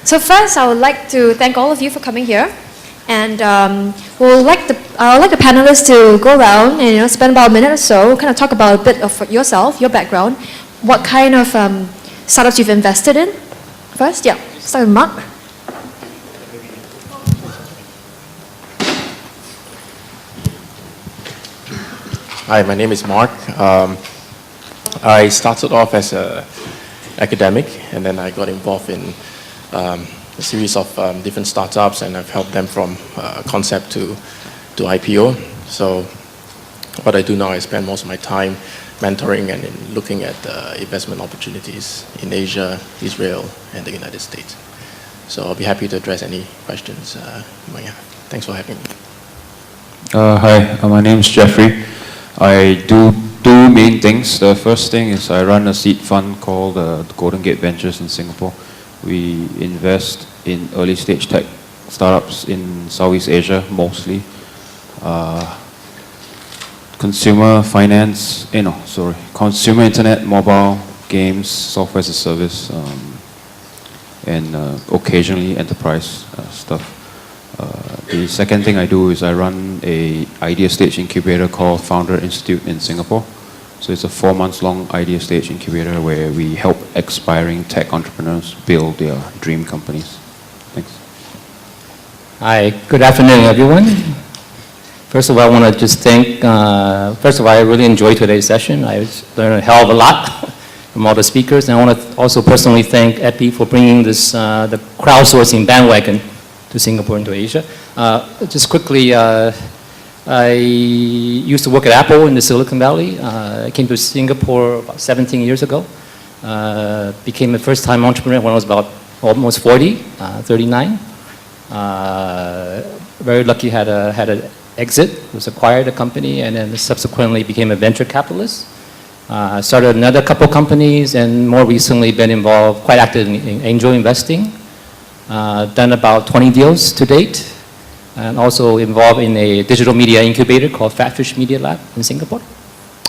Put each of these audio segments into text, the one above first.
So first, I would like to thank all of you for coming here. And I would like the panelists to go around and spend about a minute or so, kind of talk about a bit of yourself, your background, what kind of startups you've invested in. First, yeah, start with Mark. Hi, my name is Mark. I started off as an academic, and then I got involved in a series of different startups, and I've helped them from concept to IPO. So what I do now, I spend most of my time mentoring and in looking at investment opportunities in Asia, Israel, and the United States. So I'll be happy to address any questions you might have. Thanks for having me. Hi, my name is Jeffrey. I do two main things. The first thing is I run a seed fund called Golden Gate Ventures in Singapore. We invest in early stage tech startups in Southeast Asia mostly. Consumer finance, consumer internet, mobile, games, software as a service, and occasionally enterprise stuff. The second thing I do is I run a idea stage incubator called Founder Institute in Singapore. So it's a 4 months long idea stage incubator where we help aspiring tech entrepreneurs build their dream companies. Thanks. Hi, good afternoon, everyone. First of all, I want to just thank, I really enjoyed today's session. I learned a hell of a lot from all the speakers. And I want to also personally thank Epi for bringing this, the crowdsourcing bandwagon to Singapore and to Asia. Just quickly, I used to work at Apple in the Silicon Valley. I came to Singapore about 17 years ago. Became a first-time entrepreneur when I was about almost 40, 39. Very lucky had an exit, was acquired a company, and then subsequently became a venture capitalist. Started another couple companies, and more recently been involved, quite active in angel investing. Done about 20 deals to date, and also involved in a digital media incubator called Fatfish Media Lab in Singapore,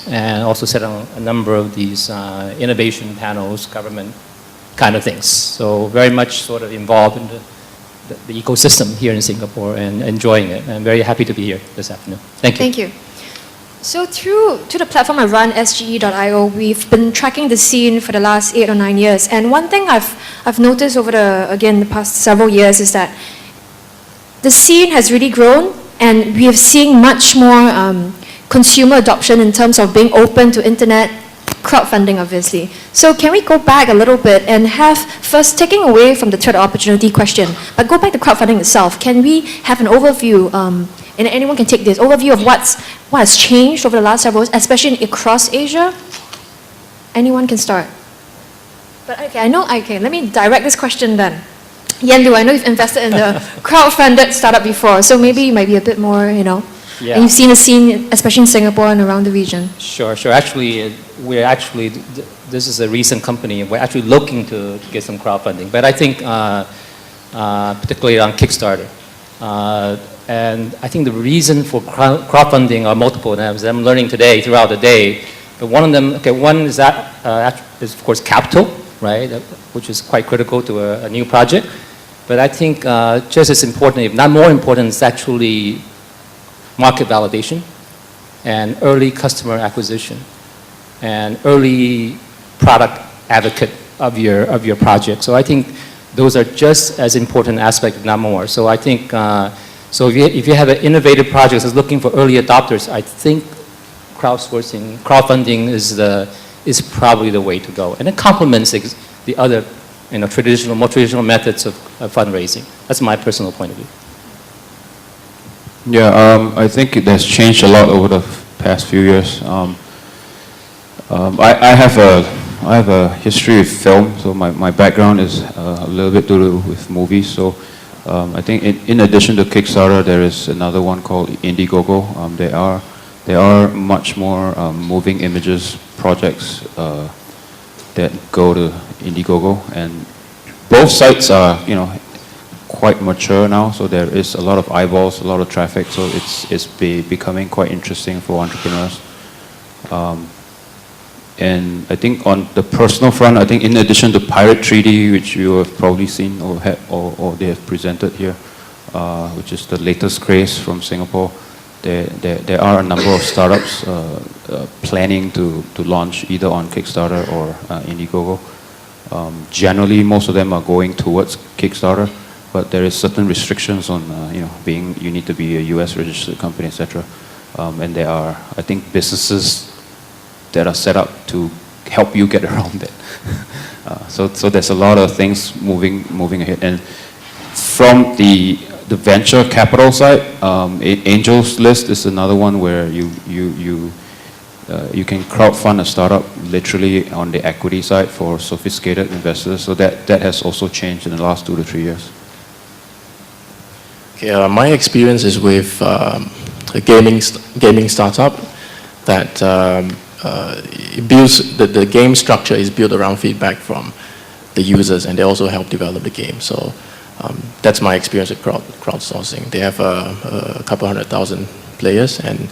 and also set on a number of these innovation panels, government kind of things. So very much sort of involved in the ecosystem here in Singapore and enjoying it. I'm very happy to be here this afternoon. Thank you. Thank you. So through the platform I run, SGE.io, we've been tracking the scene for the last 8 or 9 years. And one thing I've noticed over the past several years is that the scene has really grown, and we have seen much more consumer adoption in terms of being open to internet, crowdfunding obviously. So can we go back a little bit and have, first taking away from the third opportunity question, but go back to crowdfunding itself. Can we have an overview, and anyone can take this, overview of what has changed over the last several years, especially across Asia? Anyone can start. But okay, let me direct this question then. Yendu, I know you've invested in the crowdfunded startup before, so maybe you might be a bit more, Yeah. And you've seen the scene, especially in Singapore and around the region. Sure. Actually, this is a recent company. We're actually looking to get some crowdfunding, but I think particularly on Kickstarter. And I think the reason for crowdfunding are multiple, and as I'm learning today throughout the day. But one of them, one is is of course capital, right? Which is quite critical to a new project. But I think just as important, if not more important, is actually market validation and early customer acquisition and early product advocate of your project. So I think those are just as important aspects, if not more. So I think, if you have an innovative project that's looking for early adopters, I think crowdfunding is probably the way to go. And it complements the other more traditional methods of fundraising. That's my personal point of view. Yeah, I think it has changed a lot over the past few years. I have a history with film, so my background is a little bit to do with movies. So I think in addition to Kickstarter, there is another one called Indiegogo. There are much more moving images projects that go to Indiegogo, and both sites are quite mature now. So there is a lot of eyeballs, a lot of traffic. So it's becoming quite interesting for entrepreneurs. And I think on the personal front, I think in addition to Pirate 3D, which you have probably seen or they have presented here, which is the latest craze from Singapore, there are a number of startups planning to launch either on Kickstarter or Indiegogo. Generally, most of them are going towards Kickstarter, but there is certain restrictions on you need to be a US registered company, etc. And there are, I think, businesses that are set up to help you get around that. So there's a lot of things moving ahead. And from the venture capital side, Angels List is another one where you can crowdfund a startup literally on the equity side for sophisticated investors. So that has also changed in the last 2 to 3 years. Okay, my experience is with a gaming startup that it builds the game structure is built around feedback from the users, and they also help develop the game. So that's my experience with crowdsourcing. They have a couple 100,000 players, and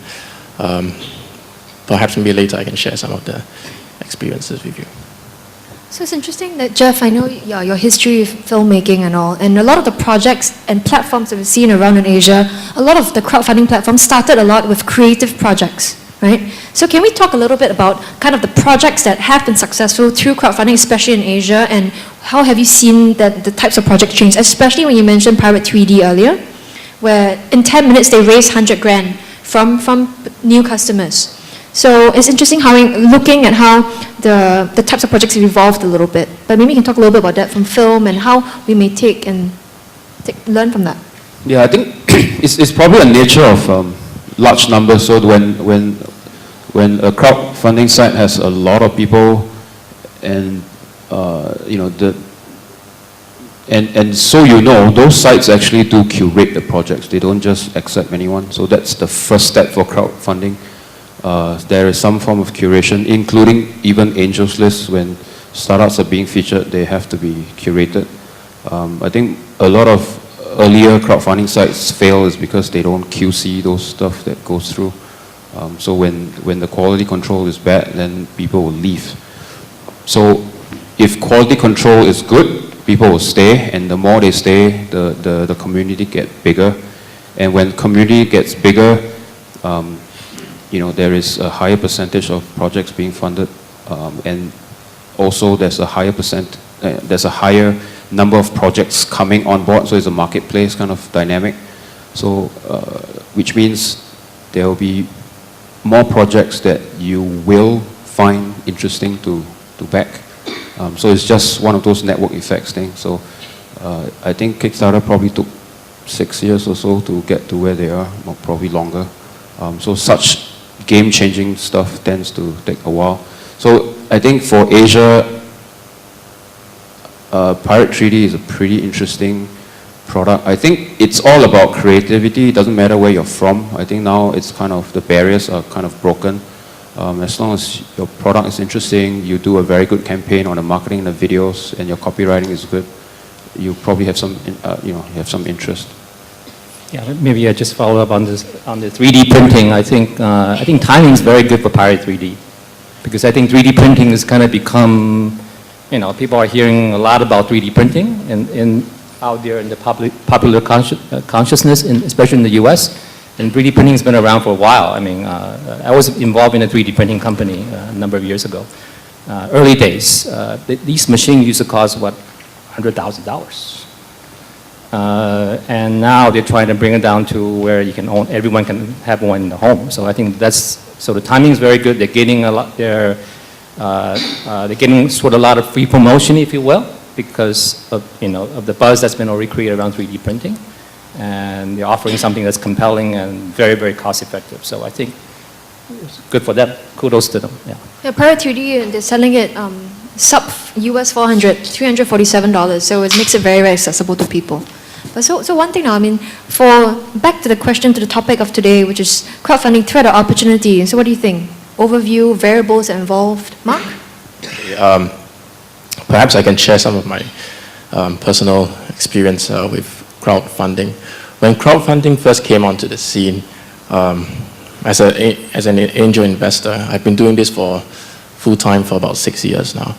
perhaps maybe later I can share some of the experiences with you. So it's interesting that, Jeff, I know your history of filmmaking and all, and a lot of the projects and platforms that we've seen around in Asia, a lot of the crowdfunding platforms started a lot with creative projects, right? So can we talk a little bit about kind of the projects that have been successful through crowdfunding, especially in Asia, and how have you seen that the types of projects change, especially when you mentioned Pirate 3D earlier, where in 10 minutes they raised 100 grand from new customers. So it's interesting how looking at how the types of projects have evolved a little bit. But maybe you can talk a little bit about that from film and how we may learn from that. Yeah, I think it's probably a nature of large numbers. So when a crowdfunding site has a lot of people, and those sites actually do curate the projects. They don't just accept anyone. So that's the first step for crowdfunding. There is some form of curation, including even Angels List. When startups are being featured, they have to be curated. I think a lot of earlier crowdfunding sites fail is because they don't QC those stuff that goes through. So when the quality control is bad, then people will leave. So if quality control is good, people will stay, and the more they stay, the community gets bigger. And when community gets bigger, there is a higher percentage of projects being funded, and also there's a higher number of projects coming on board, so it's a marketplace kind of dynamic. So, which means there will be more projects that you will find interesting to back. So it's just one of those network effects things. So I think Kickstarter probably took 6 years or so to get to where they are, or probably longer. So such game-changing stuff tends to take a while. So I think for Asia, Pirate 3D is a pretty interesting product. I think it's all about creativity. It doesn't matter where you're from. I think now it's kind of, the barriers are kind of broken. As long as your product is interesting, you do a very good campaign on the marketing and the videos, and your copywriting is good, you probably have some, have some interest. Yeah, maybe I just follow up on this, on the 3D printing. I think timing is very good for Pirate 3D, because I think 3D printing has kind of become, people are hearing a lot about 3D printing and out there in the popular consciousness, especially in the US. And 3D printing has been around for a while. I mean, I was involved in a 3D printing company a number of years ago. Early days, these machines used to cost, what, $100,000. And now they're trying to bring it down to where you can everyone can have one in the home. So I think so the timing is very good. They're getting a lot, they're getting sort of a lot of free promotion, if you will, because of, of the buzz that's been already created around 3D printing. And they're offering something that's compelling and very, very cost effective. So I think it's good for them. Kudos to them. Yeah. Pirate 3D, they're selling it sub US $400, $347. So it makes it very, very accessible to people. But so one thing now, I mean, back to the question, to the topic of today, which is crowdfunding threat or opportunity. So what do you think? Overview, variables involved. Mark? Perhaps I can share some of my personal experience with crowdfunding. When crowdfunding first came onto the scene, as an angel investor, I've been doing this for full-time for about 6 years now.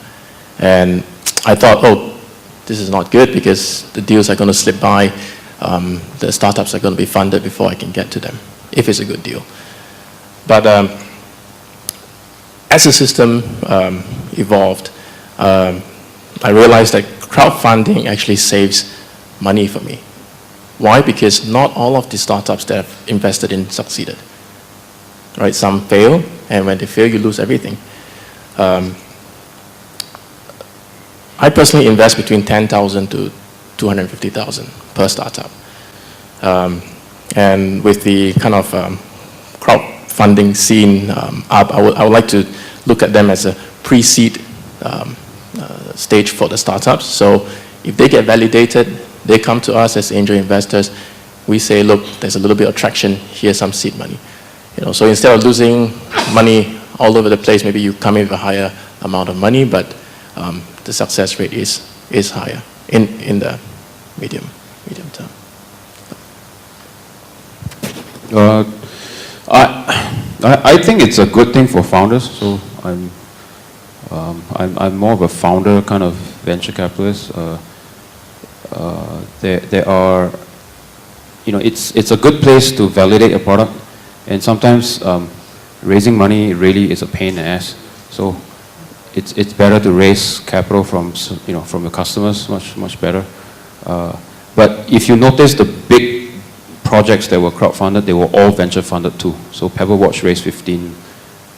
And I thought, oh, this is not good because the deals are going to slip by. The startups are going to be funded before I can get to them, if it's a good deal. But as the system evolved, I realized that crowdfunding actually saves money for me. Why? Because not all of the startups that I've invested in succeeded. Right? Some fail, and when they fail, you lose everything. I personally invest between 10,000 to 250,000 per startup. And with the kind of crowdfunding scene up, I would like to look at them as a pre-seed stage for the startups. So if they get validated, they come to us as angel investors. We say, look, there's a little bit of traction. Here's some seed money. So instead of losing money all over the place, maybe you come in with a higher amount of money, but the success rate is higher in the medium term. I think it's a good thing for founders. So I'm more of a founder kind of venture capitalist. There are, it's a good place to validate a product, and sometimes raising money really is a pain in the ass. So it's better to raise capital from the customers, much better. But if you notice the big projects that were crowdfunded, they were all venture funded too. So Pebblewatch raised 15,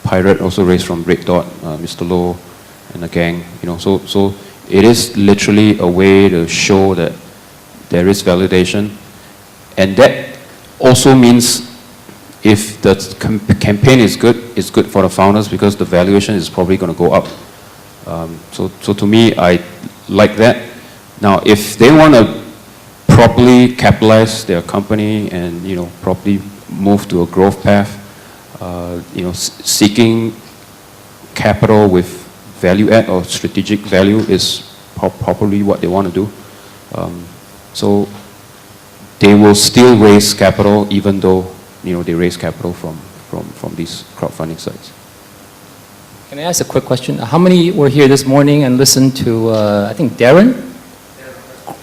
Pirate also raised from Red Dot, Mr. Low, and the gang. So it is literally a way to show that there is validation, and that also means if the campaign is good, it's good for the founders because the valuation is probably going to go up. So to me, I like that. Now, if they want to properly capitalize their company and properly move to a growth path, seeking capital with value add or strategic value is probably what they want to do. So they will still raise capital even though they raise capital from these crowdfunding sites. Can I ask a quick question? How many were here this morning and listened to, I think, Darren?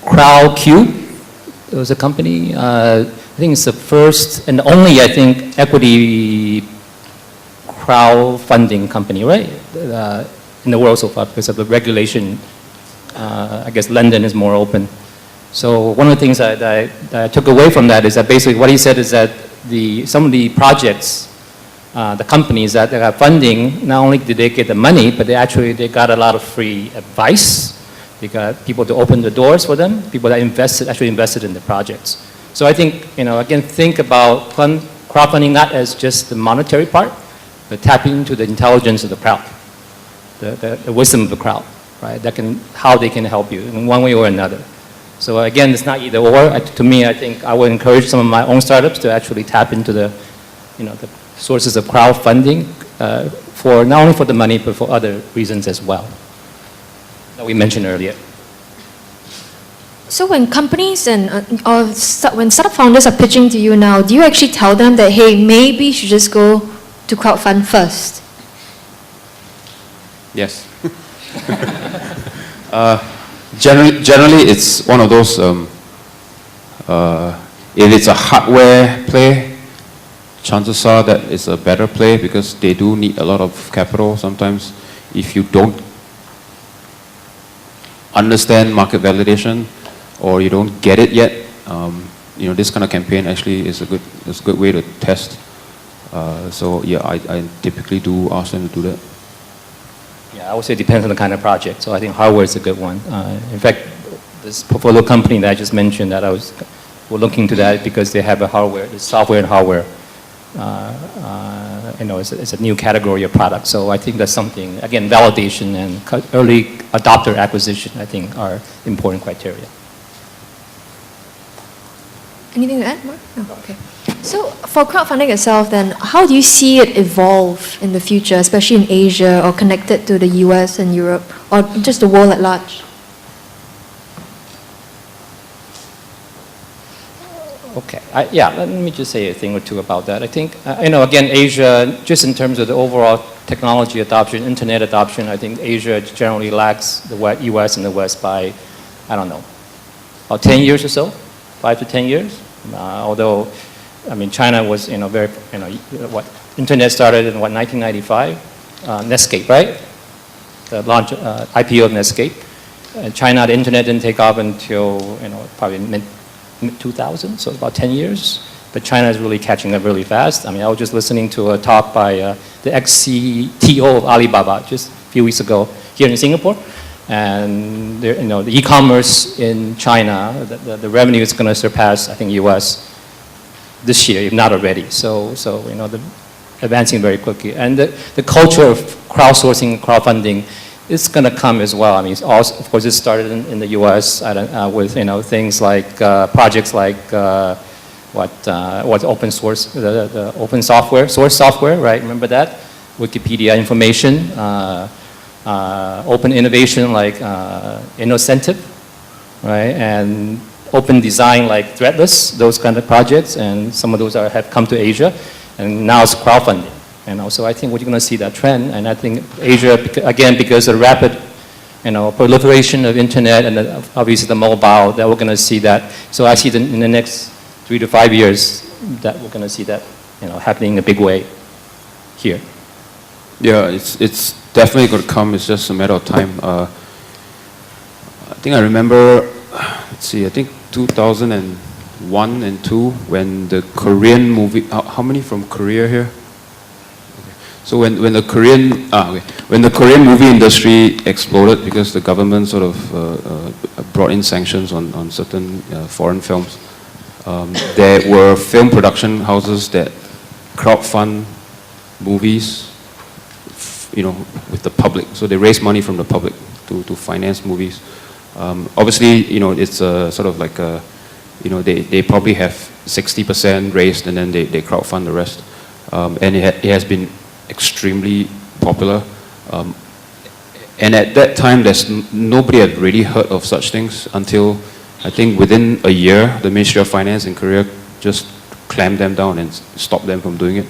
CrowdQ. It was a company. I think it's the first and only, I think, equity crowdfunding company, right? In the world so far because of the regulation. I guess London is more open. So one of the things that I took away from that is that basically what he said is that some of the projects, the companies that got funding, not only did they get the money, but they got a lot of free advice. They got people to open the doors for them, people that actually invested in the projects. So I think, again, think about crowdfunding not as just the monetary part, but tapping into the intelligence of the crowd, the wisdom of the crowd, right? How they can help you in one way or another. So again, it's not either or. To me, I think I would encourage some of my own startups to actually tap into the sources of crowdfunding for not only for the money, but for other reasons as well that we mentioned earlier. So when companies when startup founders are pitching to you now, do you actually tell them that, hey, maybe you should just go to crowdfund first? Yes. Generally, it's one of those, if it's a hardware play, chances are that it's a better play because they do need a lot of capital. Sometimes if you don't understand market validation or you don't get it yet, this kind of campaign actually is a good way to test. So yeah, I typically do ask them to do that. Yeah, I would say it depends on the kind of project. So I think hardware is a good one. In fact, this portfolio company that I just mentioned we're looking to that because they have the software and hardware. It's a new category of product. So I think that's something, again, validation and early adopter acquisition, I think, are important criteria. Anything to add, Mark? No, okay. So for crowdfunding itself then, how do you see it evolve in the future, especially in Asia or connected to the US and Europe, or just the world at large? Okay. Let me just say a thing or two about that. I think, again, Asia, just in terms of the overall technology adoption, internet adoption, I think Asia generally lags the US and the West by, I don't know, about 10 years or so, 5 to 10 years. Although, I mean, China was, very, what, internet started in what, 1995? Netscape, right? The launch, IPO of Netscape. China, the internet didn't take off until, probably mid-2000, so about 10 years. But China is really catching up really fast. I mean, I was just listening to a talk by the ex-CTO of Alibaba just a few weeks ago here in Singapore. And the e-commerce in China, the revenue is going to surpass, I think, US this year, if not already. So they're advancing very quickly. And the culture of crowdsourcing, crowdfunding is going to come as well. I mean, it's also, of course, it started in the US with things like projects like what's open source, the open software, source software, right? Remember that? Wikipedia information. Open innovation like Innocentive, right? And open design like Threadless, those kind of projects, and some of those have come to Asia, and now it's crowdfunding. And so I think we're going to see that trend, and I think Asia, again, because of the rapid proliferation of internet and obviously the mobile, that we're going to see that. So I see in the next 3 to 5 years that we're going to see that happening in a big way here. Yeah, it's definitely going to come. It's just a matter of time. I think I remember, let's see, I think 2001 and 2 when the Korean movie, how many from Korea here? Okay. So when the Korean movie industry exploded because the government sort of brought in sanctions on certain foreign films, there were film production houses that crowdfund movies with the public. So they raise money from the public to finance movies. Obviously, it's sort of like they probably have 60% raised and then they crowdfund the rest. And it has been extremely popular. And at that time, nobody had really heard of such things until I think within a year, the Ministry of Finance in Korea just clamped them down and stopped them from doing it.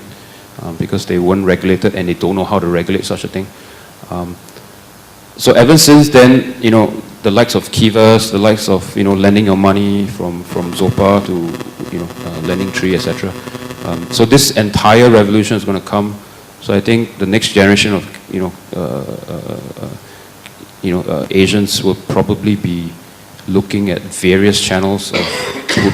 Because they weren't regulated and they don't know how to regulate such a thing. So ever since then, the likes of Kivas, the likes of lending your money from Zopa to Lending Tree, etc. So this entire revolution is going to come. So I think the next generation of Asians will probably be looking at various channels of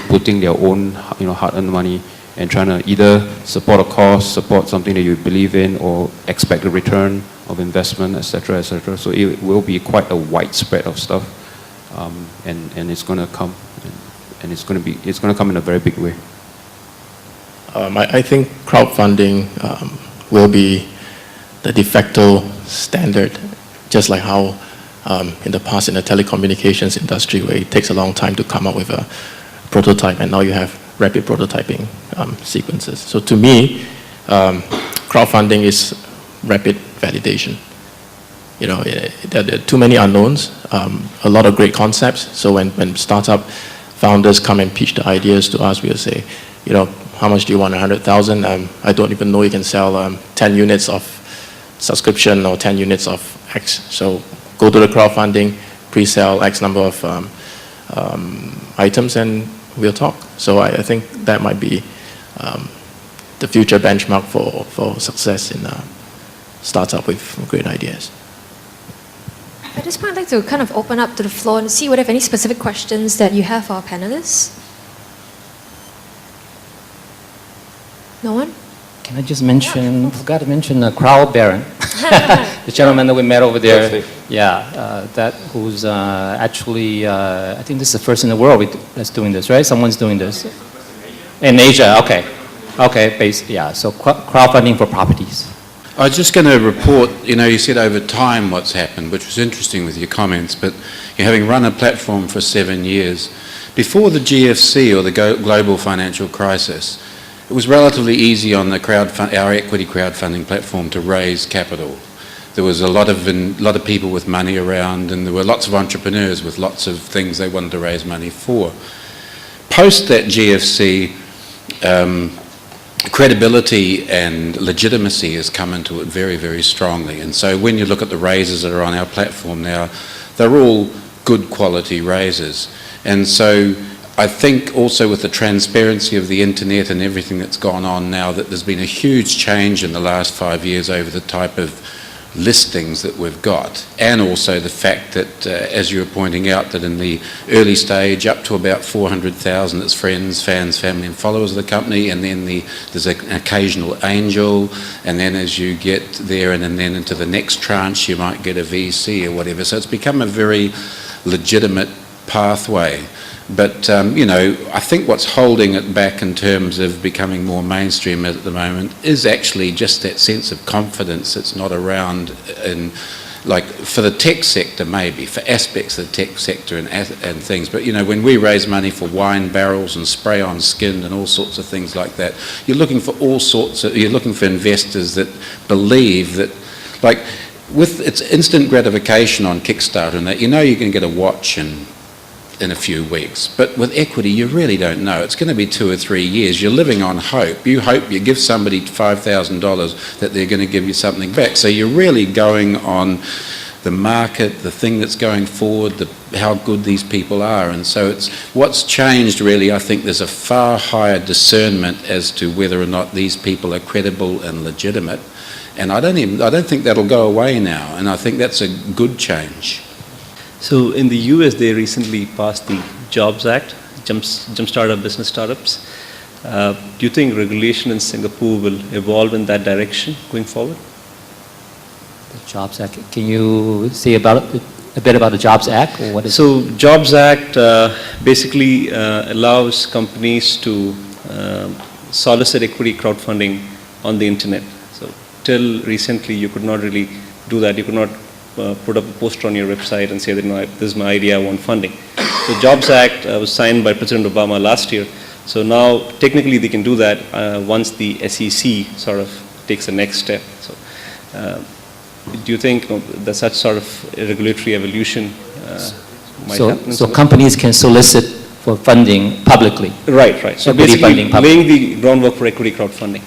putting their own hard-earned money and trying to either support a cause, support something that you believe in, or expect a return of investment, etc., etc. So it will be quite a widespread of stuff, and it's going to come, and it's going to come in a very big way. I think crowdfunding will be the de facto standard, just like how in the past in the telecommunications industry, where it takes a long time to come up with a prototype, and now you have rapid prototyping sequences. So to me, crowdfunding is rapid validation. There are too many unknowns, a lot of great concepts. So when startup founders come and pitch the ideas to us, we'll say, how much do you want? 100,000? I don't even know you can sell 10 units of subscription or 10 units of X. So go to the crowdfunding, pre-sell X number of items, and we'll talk. So I think that might be the future benchmark for success in a startup with great ideas. At this point, I'd like to kind of open up to the floor and see whether you have any specific questions that you have for our panelists. No one? Can I just mention, forgot to mention Crowd Baron, the gentleman that we met over there. Yeah, that who's actually, I think this is the first in the world that's doing this, right? Someone's doing this. In Asia, okay. Okay, yeah, so crowdfunding for properties. I was just going to report, you said over time what's happened, which was interesting with your comments, but having run a platform for 7 years, before the GFC or the global financial crisis, it was relatively easy on our equity crowdfunding platform to raise capital. There was a lot of people with money around, and there were lots of entrepreneurs with lots of things they wanted to raise money for. Post that GFC, credibility and legitimacy has come into it very, very strongly. And so when you look at the raises that are on our platform now, they're all good quality raises. And so I think also with the transparency of the internet and everything that's gone on now, that there's been a huge change in the last 5 years over the type of listings that we've got, and also the fact that, as you were pointing out, that in the early stage, up to about 400,000, it's friends, fans, family and followers of the company, and then there's an occasional angel, and then as you get there and then into the next tranche, you might get a VC or whatever. So it's become a very legitimate pathway. But, you know, I think what's holding it back in terms of becoming more mainstream at the moment is actually just that sense of confidence that's not around in, like, for the tech sector maybe, for aspects of the tech sector and things. But, you know, when we raise money for wine barrels and spray-on skin and all sorts of things like that, you're looking for all sorts of, you're looking for investors that believe that, like, with its instant gratification on Kickstarter and that, you know you're going to get a watch in a few weeks. But with equity, you really don't know. It's going to be 2 or 3 years. You're living on hope. You hope you give somebody $5,000 that they're going to give you something back. So you're really going on the market, the thing that's going forward, how good these people are. And so it's what's changed really. I think there's a far higher discernment as to whether or not these people are credible and legitimate. And I don't think that'll go away now. And I think that's a good change. So in the US, they recently passed the Jobs Act, jumpstart up business startups. Do you think regulation in Singapore will evolve in that direction going forward? The Jobs Act. Can you say a bit about the Jobs Act? Or what is So Jobs Act basically allows companies to solicit equity crowdfunding on the internet. So till recently, you could not really do that. You could not put up a poster on your website and say that, no, this is my idea, I want funding. The Jobs Act was signed by President Obama last year. So now technically they can do that once the SEC sort of takes the next step. So do you think that such sort of regulatory evolution might happen? So companies can solicit for funding publicly? Right. So basically laying the groundwork for equity crowdfunding.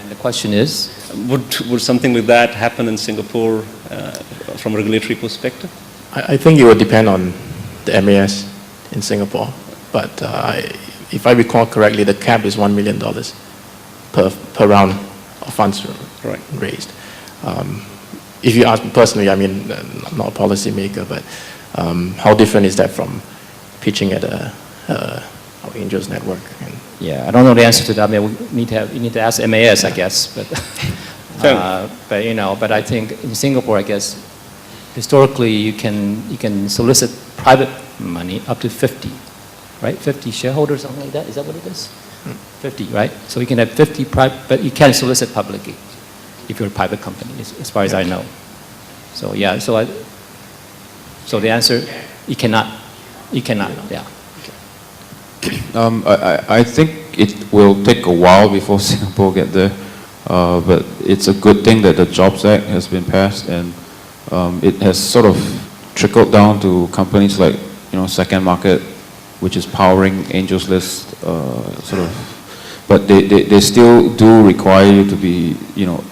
And the question is? Would something like that happen in Singapore from a regulatory perspective? I think it would depend on the MAS in Singapore. But if I recall correctly, the cap is $1 million per round of funds raised. If you ask me personally, I mean, I'm not a policy maker, but how different is that from pitching at our Angels Network? Yeah, I don't know the answer to that. I mean, you need to ask MAS, I guess. But you know, but I think in Singapore, I guess historically you can solicit private money up to 50, right? 50 shareholders, something like that. Is that what it is? 50, right? So you can have 50 private, but you can't solicit publicly if you're a private company, as far as I know. So yeah, so the answer, you cannot. Yeah. I think it will take a while before Singapore get there, but it's a good thing that the Jobs Act has been passed, and it has sort of trickled down to companies like, you know, Second Market, which is powering Angels List, sort of. But they still do require you to be, you know,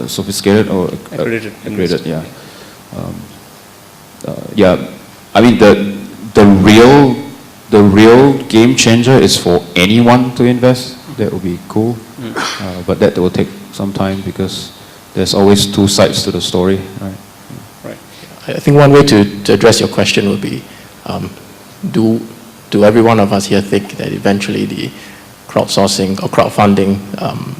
sophisticated or accredited. Yeah. Yeah. I mean the real game changer is for anyone to invest. That would be cool, but that will take some time because there's always two sides to the story, right? Right. I think one way to address your question would be, do every one of us here think that eventually the crowdsourcing or crowdfunding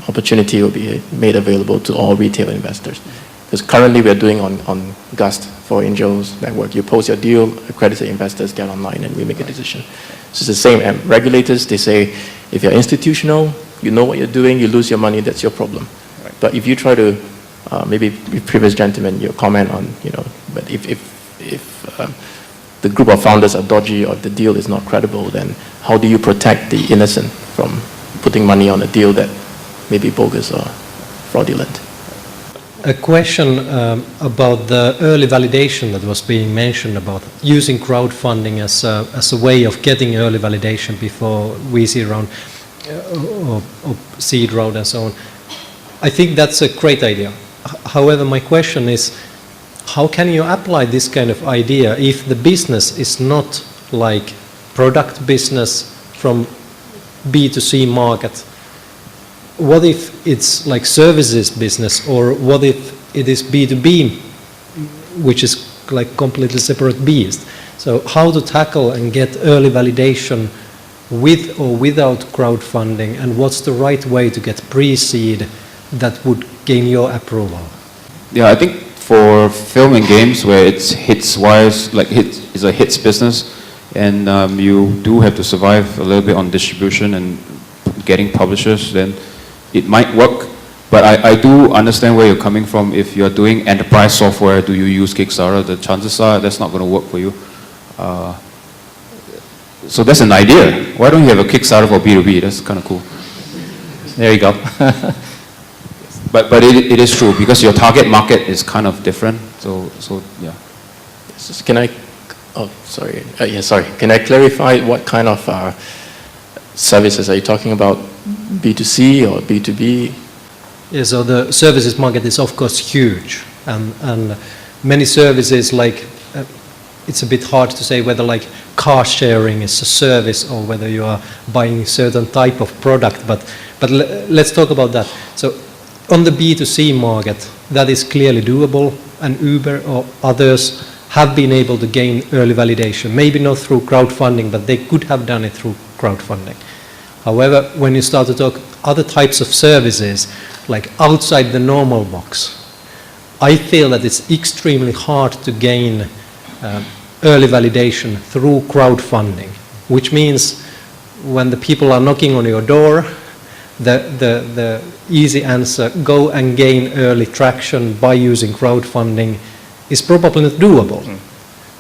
opportunity will be made available to all retail investors? Because currently we're doing on Gust for Angels Network. You post your deal, accredited investors get online, and we make a decision. So it's the same. And regulators, they say, if you're institutional, you know what you're doing, you lose your money, that's your problem. Right. But if you try to, maybe with previous gentlemen, your comment on, you know, but if the group of founders are dodgy or if the deal is not credible, then how do you protect the innocent from putting money on a deal that may be bogus or fraudulent? A question about the early validation that was being mentioned about using crowdfunding as a way of getting early validation before VC round. or seed round and so on. I think that's a great idea. However, my question is, how can you apply this kind of idea if the business is not like product business from B2C market? What if it's like services business, or what if it is B2B, which is like completely separate beast? So how to tackle and get early validation with or without crowdfunding, and what's the right way to get pre-seed that would gain your approval? Yeah, I think for film and games where it's hits-wise, like it's a hits business, and you do have to survive a little bit on distribution and getting publishers, then it might work. But I do understand where you're coming from. If you're doing enterprise software, do you use Kickstarter? The chances are that's not going to work for you. So that's an idea. Why don't you have a Kickstarter for B2B? That's kind of cool. There you go. But it is true, because your target market is kind of different. So yeah. Can I? Oh, sorry. Yeah, sorry. Can I clarify what kind of services are you talking about? B2C or B2B? Yeah, so the services market is of course huge, and many services, like it's a bit hard to say whether like car sharing is a service or whether you are buying a certain type of product, but let's talk about that. So on the B2C market, that is clearly doable, and Uber or others have been able to gain early validation, maybe not through crowdfunding, but they could have done it through crowdfunding. However, when you start to talk other types of services, like outside the normal box, I feel that it's extremely hard to gain early validation through crowdfunding, which means when the people are knocking on your door, the easy answer, go and gain early traction by using crowdfunding, is probably not doable.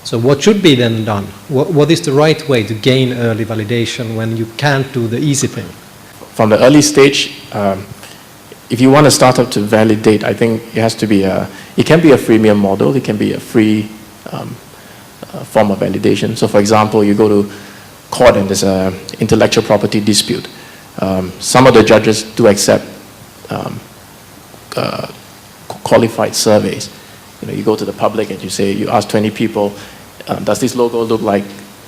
So what should be then done? What is the right way to gain early validation when you can't do the easy thing? From the early stage, if you want a startup to validate, I think it has to be it can be a freemium model, it can be a free form of validation. So for example, you go to court and there's an intellectual property dispute. Some of the judges do accept qualified surveys. You go to the public and you ask 20 people, does this logo look like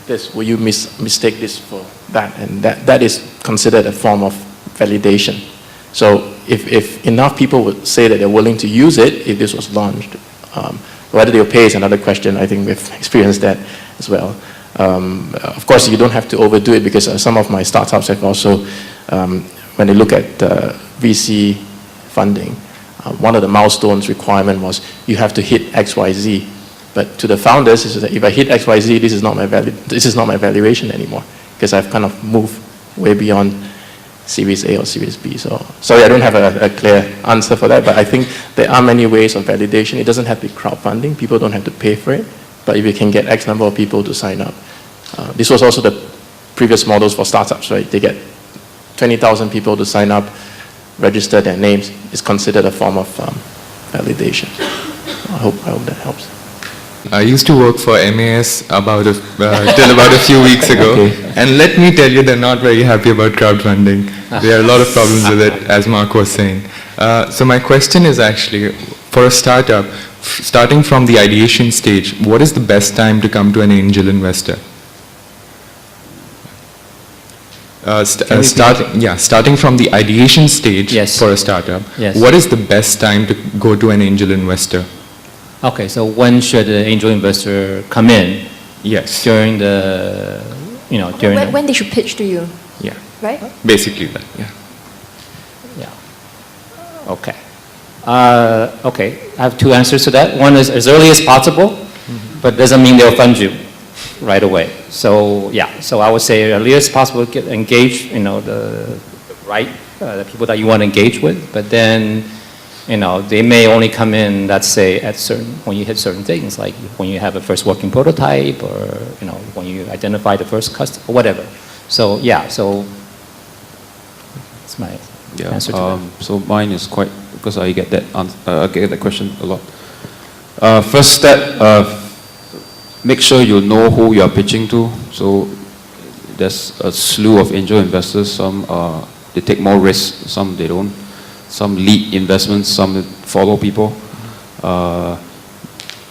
this? Will you mistake this for that? And that is considered a form of validation. So if enough people would say that they're willing to use it, if this was launched, whether they'll pay is another question. I think we've experienced that as well. Of course, you don't have to overdo it, because some of my startups have also, when they look at VC funding, one of the milestones requirement was you have to hit XYZ. But to the founders, is that if I hit XYZ, this is not my valuation anymore, because I've kind of moved way beyond Series A or Series B. So sorry, I don't have a clear answer for that, but I think there are many ways of validation. It doesn't have to be crowdfunding. People don't have to pay for it, but if you can get X number of people to sign up. This was also the previous models for startups, right? They get 20,000 people to sign up, register their names. It's considered a form of validation. I hope that helps. I used to work for MAS till about a few weeks ago, and let me tell you, they're not very happy about crowdfunding. There are a lot of problems with it, as Mark was saying. So my question is actually, for a startup, starting from the ideation stage, what is the best time to come to an angel investor? Starting from the ideation stage for a startup, what is the best time to go to an angel investor? Okay, so when should the angel investor come in? Yes. During the, when they should pitch to you. Yeah. Right? Basically that, yeah. Yeah. Okay. Okay, I have two answers to that. One is as early as possible, but doesn't mean they'll fund you right away. So yeah, so I would say early as possible, get engaged, the people that you want to engage with, but then, they may only come in, let's say, when you hit certain things, like when you have a first working prototype, or, when you identify the first customer, or whatever. So yeah, so that's my answer to that. So mine is quite, because I get that question a lot. First step, make sure you know who you are pitching to. So there's a slew of angel investors. Some they take more risks, some they don't. Some lead investments, some follow people.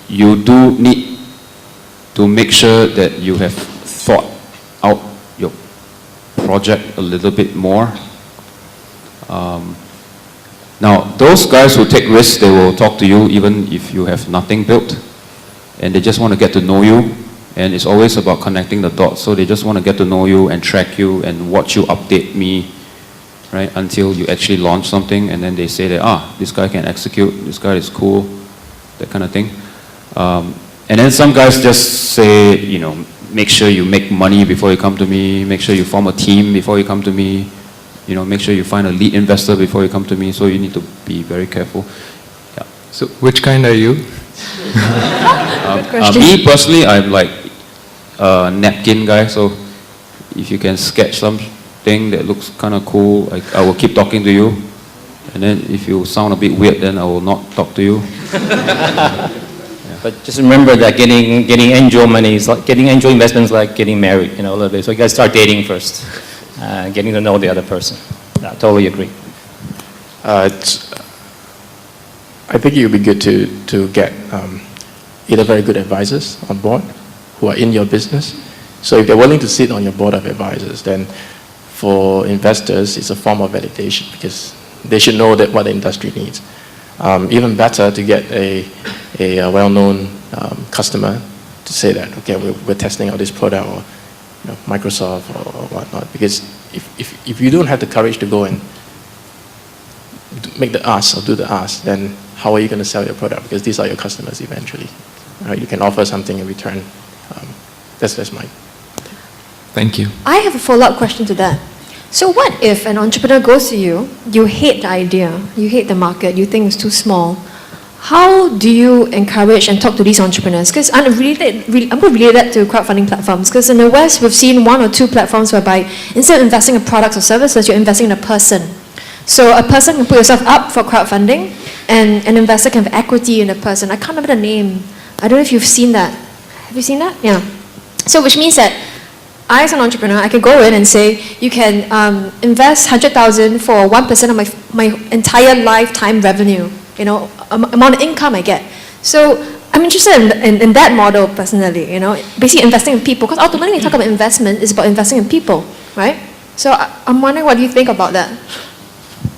You do need to make sure that you have thought out your project a little bit more. Now, those guys who take risks, they will talk to you even if you have nothing built, and they just want to get to know you, and it's always about connecting the dots. So they just want to get to know you and track you and watch you update me, right, until you actually launch something, and then they say that, this guy can execute, this guy is cool, that kind of thing. And then some guys just say, make sure you make money before you come to me, make sure you form a team before you come to me, make sure you find a lead investor before you come to me, so you need to be very careful. Yeah. So which kind are you? Me personally, I'm like a napkin guy, so if you can sketch something that looks kind of cool, I will keep talking to you, and then if you sound a bit weird, then I will not talk to you. But just remember that getting angel money is like getting angel investments, like getting married, a little bit. So you guys start dating first, getting to know the other person. I totally agree. I think it would be good to get either very good advisors on board who are in your business. So if they're willing to sit on your board of advisors, then for investors, it's a form of validation because they should know that what the industry needs. Even better to get a well-known customer to say that, okay, we're testing out this product, or Microsoft or whatnot. Because if you don't have the courage to go and make the ask or do the ask, then how are you going to sell your product? Because these are your customers eventually. Right? You can offer something in return. That's my. Thank you. I have a follow-up question to that. So what if an entrepreneur goes to you, you hate the idea, you hate the market, you think it's too small. How do you encourage and talk to these entrepreneurs? Because I'm going to relate that to crowdfunding platforms. Because in the West, we've seen 1 or 2 platforms whereby instead of investing in products or services, you're investing in a person. So a person can put yourself up for crowdfunding, and an investor can have equity in a person. I can't remember the name. I don't know if you've seen that. Have you seen that? Yeah. So which means that I, as an entrepreneur, I can go in and say, you can invest 100,000 for 1% of my entire lifetime revenue, amount of income I get. So I'm interested in that model personally, basically investing in people, because ultimately when you talk about investment, it's about investing in people, right? So I'm wondering what you think about that.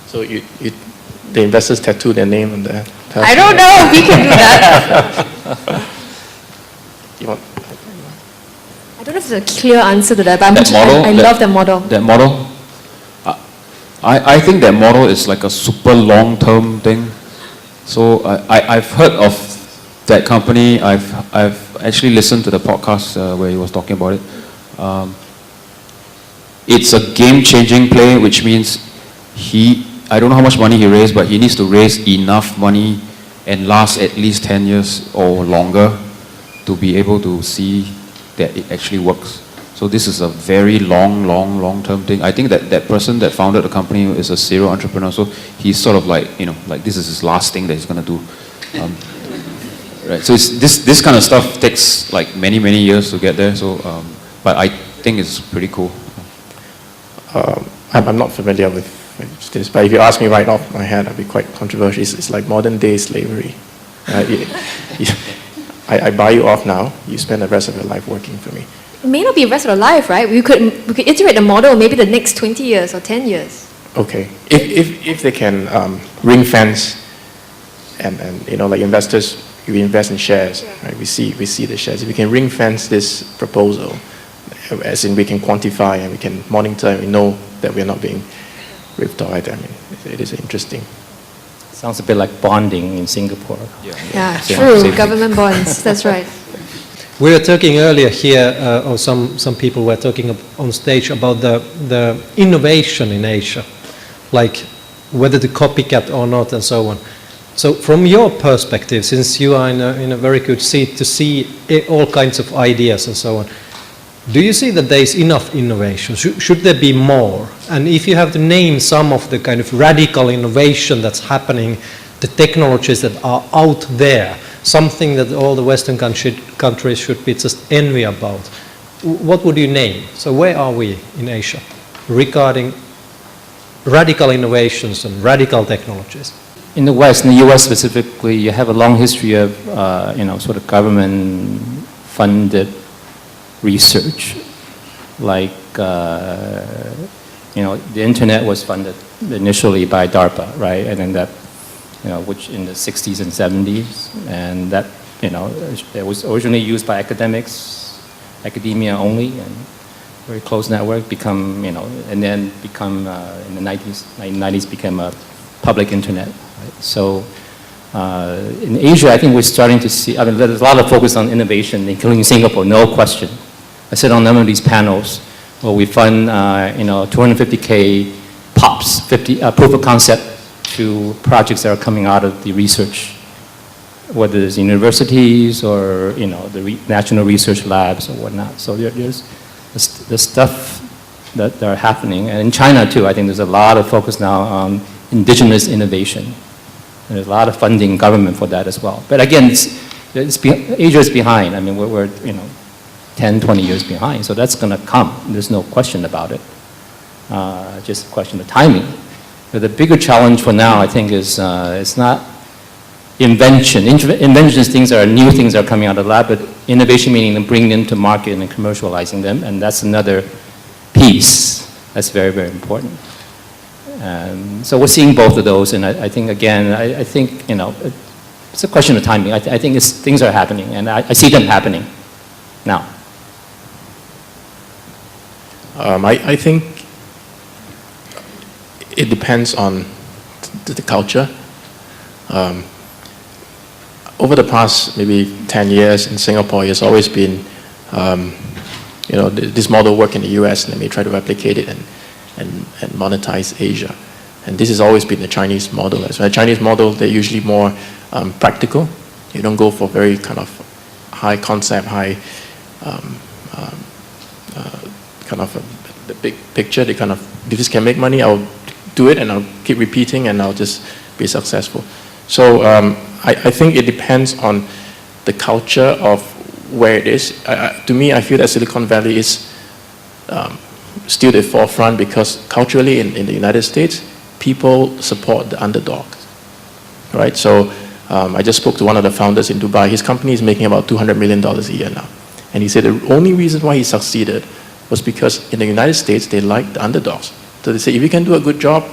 So the investors tattoo their name on the. I don't know if we can do that. You want? I don't know if there's a clear answer to that, but I love that model. That model, I think that model is like a super long-term thing. So I've heard of that company. I've actually listened to the podcast where he was talking about it. It's a game-changing play, which means I don't know how much money he raised, but he needs to raise enough money and last at least 10 years or longer to be able to see that it actually works. So this is a very long-term thing. I think that person that founded the company is a serial entrepreneur. So he's sort of like, like this is his last thing that he's going to do. Right. So this kind of stuff takes like many years to get there. So, but I think it's pretty cool. I'm not familiar with this, but if you ask me right off my head, I'd be quite controversial. It's like modern day slavery. I buy you off now, you spend the rest of your life working for me. It may not be the rest of your life, right? We could iterate the model maybe the next 20 years or 10 years. Okay. If they can ring fence and like investors, you invest in shares, right? We see the shares. If we can ring fence this proposal, as in we can quantify and we can monitor and we know that we're not being ripped off, I mean, it is interesting. Sounds a bit like bonding in Singapore. Yeah, true. Government bonds. That's right. We were talking earlier here, or some people were talking on stage about the innovation in Asia, like whether to copycat or not and so on. So from your perspective, since you are in a very good seat to see all kinds of ideas and so on, do you see that there is enough innovation? Should there be more? And if you have to name some of the kind of radical innovation that's happening, the technologies that are out there, something that all the Western countries should be just envy about, what would you name? So where are we in Asia regarding radical innovations and radical technologies? In the West, in the U.S. specifically, you have a long history of, sort of government-funded research. Like, the internet was funded initially by DARPA, right? And then that, which in the 60s and 70s, and that, it was originally used by academia only, and very close network, and then become, in the 1990s became a public internet. Right? So in Asia, I think we're starting to see, there's a lot of focus on innovation, including Singapore, no question. I sit on a number of these panels where we fund, 250K POPs, proof of concept to projects that are coming out of the research, whether it's universities or, the national research labs or whatnot. So there's stuff that are happening. And in China too, I think there's a lot of focus now on indigenous innovation. And there's a lot of funding government for that as well. But again, Asia is behind. We're 10, 20 years behind. So that's going to come. There's no question about it. Just a question of timing. But the bigger challenge for now, I think, is it's not invention. Inventions, things are new things that are coming out of the lab, but innovation meaning them bringing them to market and commercializing them. And that's another piece that's very, very important. And so we're seeing both of those. And I think, again, I think, it's a question of timing. I think things are happening, and I see them happening now. I think it depends on the culture. Over the past maybe 10 years in Singapore, it's always been, this model work in the US, and they may try to replicate it and monetize Asia. And this has always been the Chinese model. So the Chinese model, they're usually more practical. You don't go for very kind of high concept, high kind of the big picture. They kind of, if this can make money, I'll do it and I'll keep repeating and I'll just be successful. So I think it depends on the culture of where it is. To me, I feel that Silicon Valley is still the forefront because culturally in the United States, people support the underdog, right? So I just spoke to one of the founders in Dubai. His company is making about $200 million a year now. And he said the only reason why he succeeded was because in the United States, they like the underdogs. So they say, if you can do a good job,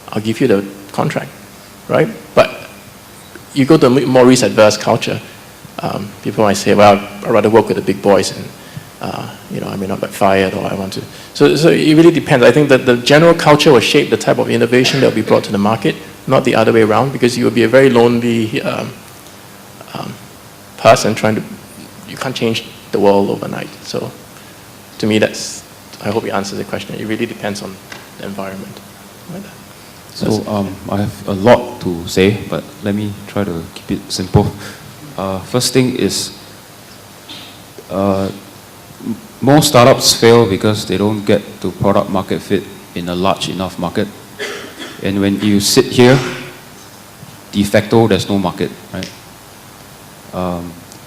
I'll give you the contract, right? But you go to a more risk-averse culture, people might say, well, I'd rather work with the big boys and, I may not get fired or I want to. So it really depends. I think that the general culture will shape the type of innovation that will be brought to the market, not the other way around, because you will be a very lonely person you can't change the world overnight. So to me, I hope it answers the question. It really depends on the environment. Right? So I have a lot to say, but let me try to keep it simple. First thing is, most startups fail because they don't get to product market fit in a large enough market. And when you sit here, de facto, there's no market, right?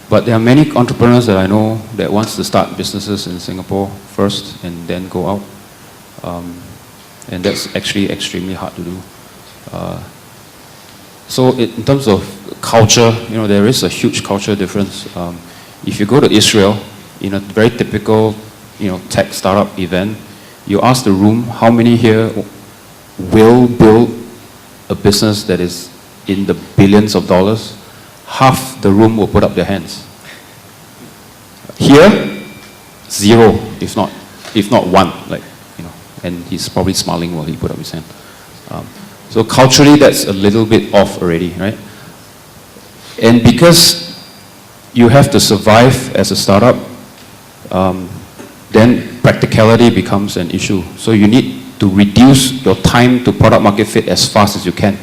But there are many entrepreneurs that I know that wants to start businesses in Singapore first and then go out. And that's actually extremely hard to do. So in terms of culture, there is a huge culture difference. If you go to Israel, in a very typical, tech startup event, you ask the room, how many here will build a business that is in the billions of dollars? Half the room will put up their hands. Here, zero, if not one, and he's probably smiling while he put up his hand. So culturally, that's a little bit off already, right? And because you have to survive as a startup, then practicality becomes an issue. So you need to reduce your time to product market fit as fast as you can.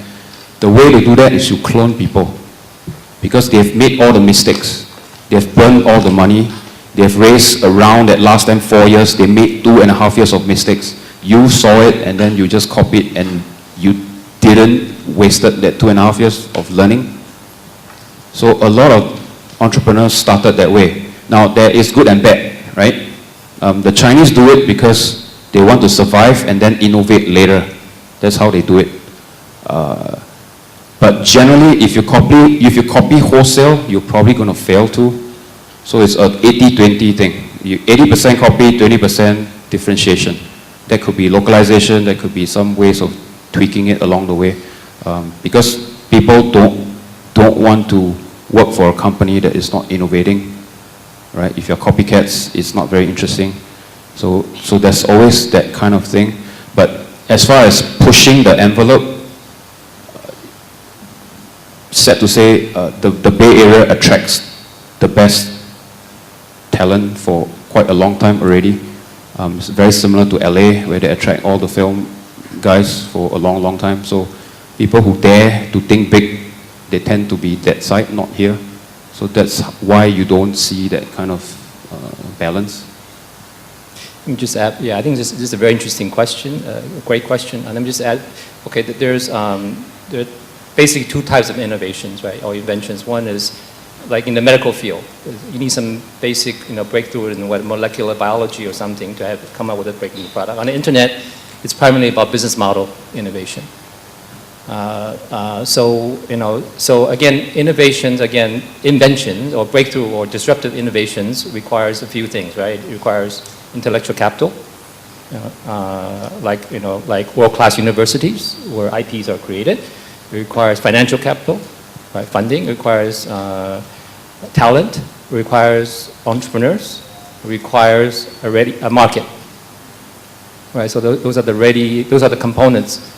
The way to do that is you clone people, because they've made all the mistakes. They've burned all the money. They've raised around that last time 4 years. They made 2.5 years of mistakes. You saw it and then you just copied and you didn't wasted that 2.5 years of learning. So a lot of entrepreneurs started that way. Now there is good and bad, right? The Chinese do it because they want to survive and then innovate later. That's how they do it. But generally, if you copy wholesale, you're probably going to fail too. So it's an 80-20 thing. 80% copy, 20% differentiation. That could be localization, that could be some ways of tweaking it along the way. Because people don't want to work for a company that is not innovating, right? If you're copycats, it's not very interesting. So there's always that kind of thing. But as far as pushing the envelope, sad to say, the Bay Area attracts the best talent for quite a long time already. It's very similar to LA, where they attract all the film guys for a long, long time. So people who dare to think big, they tend to be that side, not here. So that's why you don't see that kind of balance. Let me just add, yeah, I think this is a very interesting question, a great question. And let me just add, okay, there are basically two types of innovations, right, or inventions. One is, like in the medical field, you need some basic, breakthrough in what molecular biology or something to come up with a breakthrough product. On the internet, it's primarily about business model innovation. So again, innovations, inventions or breakthrough or disruptive innovations requires a few things, right? It requires intellectual capital, like world-class universities where IPs are created. It requires financial capital, right? Funding. It requires talent. It requires entrepreneurs. It requires a market, right? So those are the components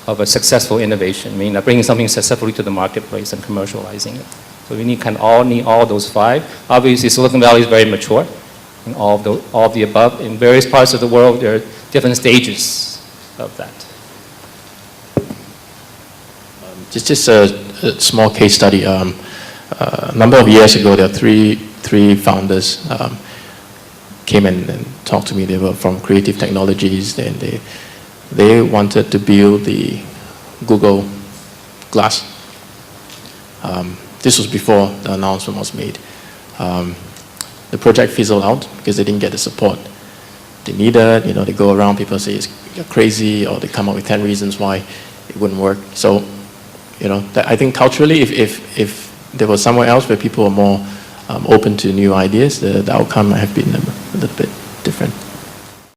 of a successful innovation. I mean, bringing something successfully to the marketplace and commercializing it. So we need all those five. Obviously, Silicon Valley is very mature in all of the above. In various parts of the world, there are different stages of that. Just a small case study. A number of years ago, there were three founders came and talked to me. They were from Creative Technologies, and they wanted to build the Google Glass. This was before the announcement was made. The project fizzled out because they didn't get the support they needed. They go around, people say you're crazy, or they come up with 10 reasons why it wouldn't work. So, I think culturally, if there was somewhere else where people were more open to new ideas, the outcome might have been a little bit different.